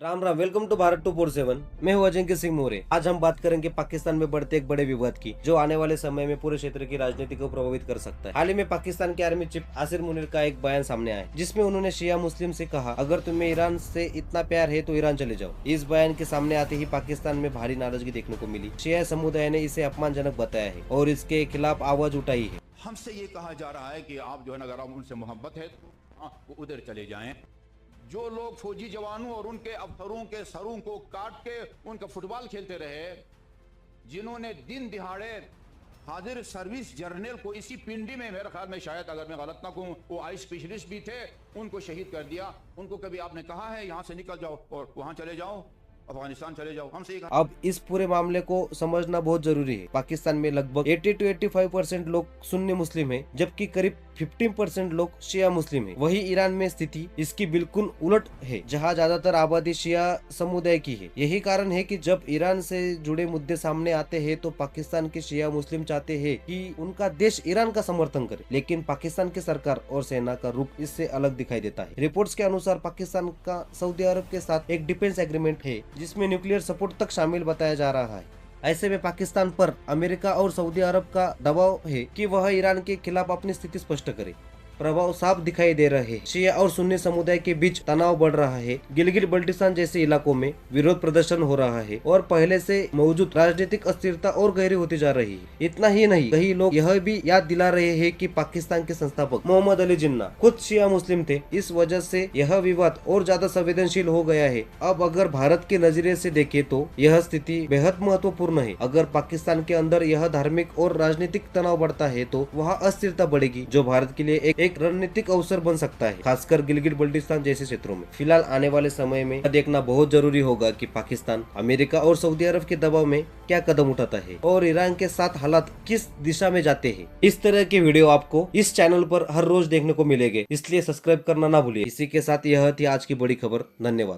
Ram Ram, welcome to Bharat 247। मैं हूं अजिंक्य सिंह मोरे। आज हम बात करेंगे पाकिस्तान में बढ़ते एक बड़े विवाद की, जो आने वाले समय में पूरे क्षेत्र की राजनीति को प्रभावित कर सकता है। हाल ही में पाकिस्तान के आर्मी चीफ आसिर मुनीर का एक बयान सामने आया, जिसमें उन्होंने शिया मुस्लिम से कहा, अगर तुम्हें ईरान से इतना प्यार है तो ईरान चले जाओ। इस बयान के सामने आते ही पाकिस्तान में भारी नाराजगी देखने को मिली। शिया समुदाय ने इसे अपमानजनक बताया है और इसके खिलाफ आवाज उठाई है। हमसे ये कहा जा रहा है कि आप जो है ना, अगर आप उनसे मोहब्बत है तो वो उधर चले जाएं। जो लोग फौजी जवानों और उनके अफसरों के सरों को काट के उनका फुटबॉल खेलते रहे, जिन्होंने दिन दिहाड़े हाजिर सर्विस जर्नल को इसी पिंडी में, मेरे ख्याल में शायद अगर मैं गलत ना कहूं, वो आई स्पेशलिस्ट भी थे, उनको शहीद कर दिया। उनको कभी आपने कहा है यहाँ से निकल जाओ और वहां चले जाओ, अफगानिस्तान चले जाओ? हमसे अब इस पूरे मामले को समझना बहुत जरूरी है। पाकिस्तान में लगभग 80 to 85% लोग सुन्नी मुस्लिम हैं, जबकि करीब 15% लोग शिया मुस्लिम हैं। वही ईरान में स्थिति इसकी बिल्कुल उलट है, जहां ज्यादातर आबादी शिया समुदाय की है। यही कारण है कि जब ईरान से जुड़े मुद्दे सामने आते हैं तो पाकिस्तान के शिया मुस्लिम चाहते हैं कि उनका देश ईरान का समर्थन करे, लेकिन पाकिस्तान की सरकार और सेना का रुख इससे अलग दिखाई देता है। रिपोर्ट्स के अनुसार पाकिस्तान का सऊदी अरब के साथ एक डिफेंस एग्रीमेंट है, जिसमें न्यूक्लियर सपोर्ट तक शामिल बताया जा रहा है। ऐसे में पाकिस्तान पर अमेरिका और सऊदी अरब का दबाव है कि वह ईरान के खिलाफ अपनी स्थिति स्पष्ट करे। प्रभाव साफ दिखाई दे रहे हैं। शिया और सुन्नी समुदाय के बीच तनाव बढ़ रहा है। गिलगित बल्टिस्तान जैसे इलाकों में विरोध प्रदर्शन हो रहा है और पहले से मौजूद राजनीतिक अस्थिरता और गहरी होती जा रही है। इतना ही नहीं, कई लोग यह भी याद दिला रहे हैं कि पाकिस्तान के संस्थापक मोहम्मद अली जिन्ना खुद शिया मुस्लिम थे। इस वजह से यह विवाद और ज्यादा संवेदनशील हो गया है। अब अगर भारत के नजरिए से देखें तो यह स्थिति बेहद महत्वपूर्ण है। अगर पाकिस्तान के अंदर यह धार्मिक और राजनीतिक तनाव बढ़ता है तो वहाँ अस्थिरता बढ़ेगी, जो भारत के लिए एक रणनीतिक अवसर बन सकता है, खासकर गिलगित बल्टिस्तान जैसे क्षेत्रों में। फिलहाल आने वाले समय में देखना बहुत जरूरी होगा कि पाकिस्तान अमेरिका और सऊदी अरब के दबाव में क्या कदम उठाता है और ईरान के साथ हालात किस दिशा में जाते हैं। इस तरह के वीडियो आपको इस चैनल पर हर रोज देखने को मिलेंगे, इसलिए सब्सक्राइब करना ना भूलिए। इसी के साथ यह थी आज की बड़ी खबर। धन्यवाद।